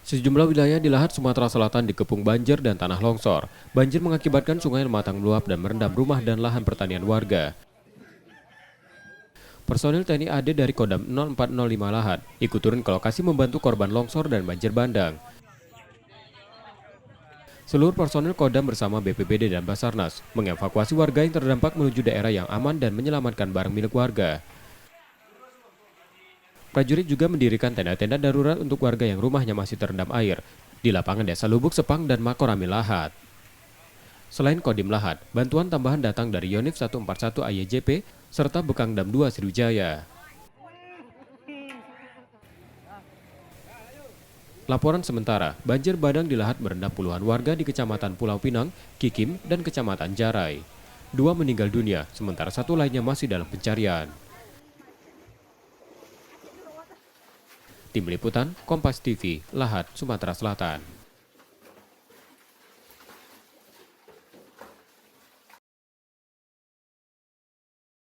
Sejumlah wilayah di Lahat, Sumatera Selatan dikepung banjir dan tanah longsor. Banjir mengakibatkan sungai Lematang meluap dan merendam rumah dan lahan pertanian warga. Personil TNI AD dari Kodam 0405 Lahat ikut turun ke lokasi membantu korban longsor dan banjir bandang. Seluruh personil Kodam bersama BPBD dan Basarnas mengevakuasi warga yang terdampak menuju daerah yang aman dan menyelamatkan barang milik warga. Prajurit juga mendirikan tenda-tenda darurat untuk warga yang rumahnya masih terendam air di lapangan Desa Lubuk Sepang dan Makorami Lahat. Selain Kodim Lahat, bantuan tambahan datang dari Yonif 141 AYJP serta Bekangdam 2 Sriwijaya. Laporan sementara, banjir bandang di Lahat merendam puluhan warga di Kecamatan Pulau Pinang, Kikim, dan Kecamatan Jarai. 2 meninggal dunia, sementara 1 lainnya masih dalam pencarian. Tim Liputan, Kompas TV, Lahat, Sumatera Selatan.